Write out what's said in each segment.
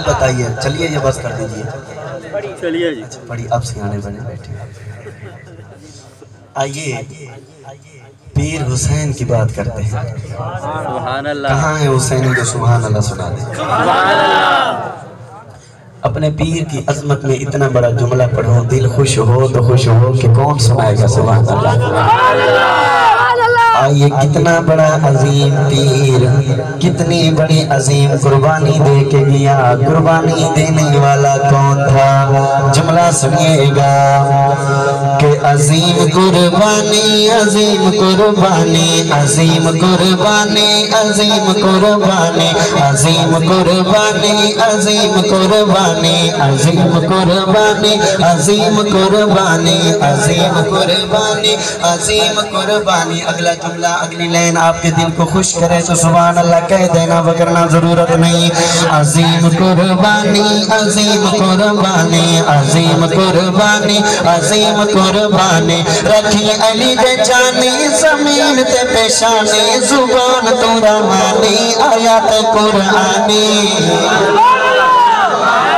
بتائیے چلیے یہ بس کر دیجیے چلیے جی بڑی اب سیانے بنے بیٹھے آئیے پیر حسین کی بات کرتے ہیں سبحان اللہ کہاں ہے حسین جو سبحان اللہ سنا دے سبحان اللہ اپنے پیر کی عظمت میں اتنا بڑا جملہ پڑھو دل خوش ہو تو خوش ہو کہ کون سنائے گا سبحان اللہ آئیے کتنا بڑا عظیم پیر کتنی بڑی عظیم قربانی دے کے گیا قربانی دینے والا کون تھا جملہ سنیے گا کہ عظیم قربانی عظیم قربانی عظیم قربانی عظیم قربانی عظیم قربانی عظیم قربانی عظیم قربانی عظیم قربانی عظیم قربانی عظیم قربانی اگلا جملہ اگلی لین آپ کے دل کو خوش کرے تو سبحان اللہ کہہ دینا وگرنہ ضرورت نہیں عظیم قربانی عظیم قربانی عظیم قربانی عظیم قربانی رکھی علی دے جانی زمین تے پیشانی زبان تو رحمانی آیات قرآنی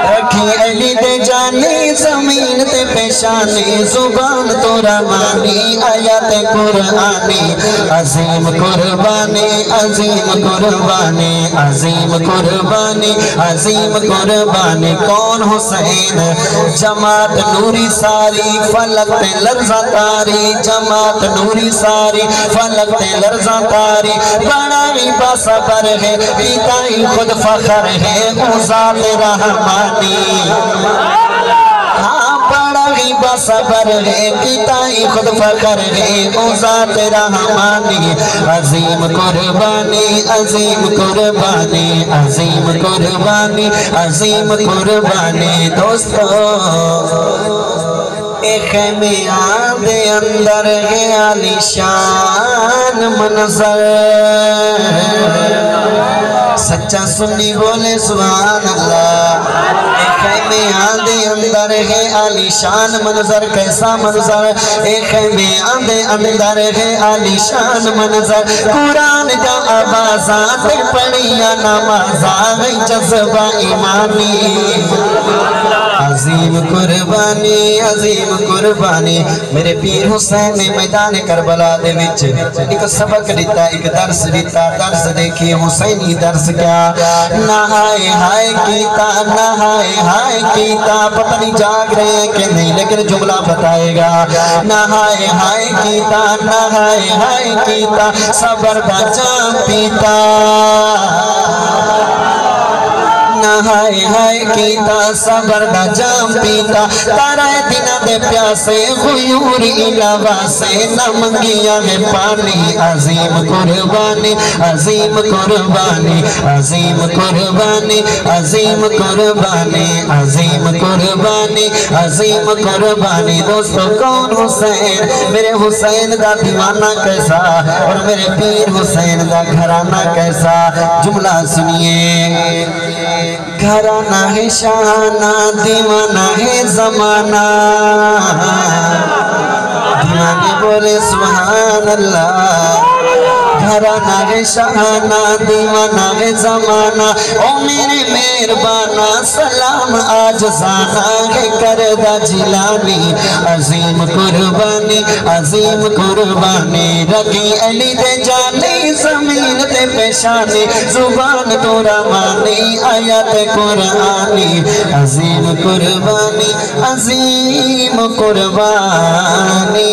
رکھی علی دے جانی زمین تے پیشانی زبان تو رحمانی آیات قرآنی عظیم قربانی عظیم قربانی عظیم قربانی عظیم قربانی کون حسین جماعت نوری ساری فلک تے لرزہ تاری جماعت نوری ساری فلک تے لرزہ تاری بڑا ہی باصبر ہے پیتا ہی خود فخر ہے او ذات رحمانی ہاں بڑا ہی باصبر ہے پیتا ہی خود فخر ہے او ذات رحمانی عظیم قربانی عظیم قربانی عظیم قربانی عظیم قربانی دوستو ایک خیمیان دے اندر ہے علی شان منظر سچا سنی بولے سبحان اللہ ایک خیمیان دے اندر ہے علی شان منظر کیسا منظر ایک خیمیان دے اندر ہے علی شان منظر قرآن کا آوازات پڑھیا نمازاں جذبہ ایمانی عظیم قربانی عظیم قربانی میرے پیر حسین نے میدان کربلا دے وچ ایک سبق دیتا ایک درس دیتا درس دیکھئے حسینی درس کیا نہائے ہائے کیتا نہائے ہائے کیتا پتہ نہیں جاگ رہے ہیں کہ نہیں لیکن جملہ بتائے گا نہائے ہائے کیتا نہائے ہائے کیتا صبر دا جام پیتا نہائے ہائے کیتا صبر دا جام پیتا تارائے دنہ دے پیاسے غیور علاوہ سے نہ منگیا ہے پانی عظیم قربانی عظیم قربانی عظیم قربانی عظیم قربانی عظیم قربانی عظیم قربانی دوستو کون حسین میرے حسین دا دیوانہ کیسا اور میرے پیر حسین دا گھرانہ کیسا جملہ سنیے گھرانہ ہے شانہ دیوانہ ہے زمانہ دیوانے بولے سبحان اللہ گھرانہ ہے شانہ دیوانہ ہے زمانہ او میرے مہربانہ سلام آج زانہ ہے کردہ جلانی عظیم قربانی عظیم قربانی رکھی علی دے جانی زمین تے پیشانی زبان تو رحمانی آیات قرآنی عظیم قربانی عظیم قربانی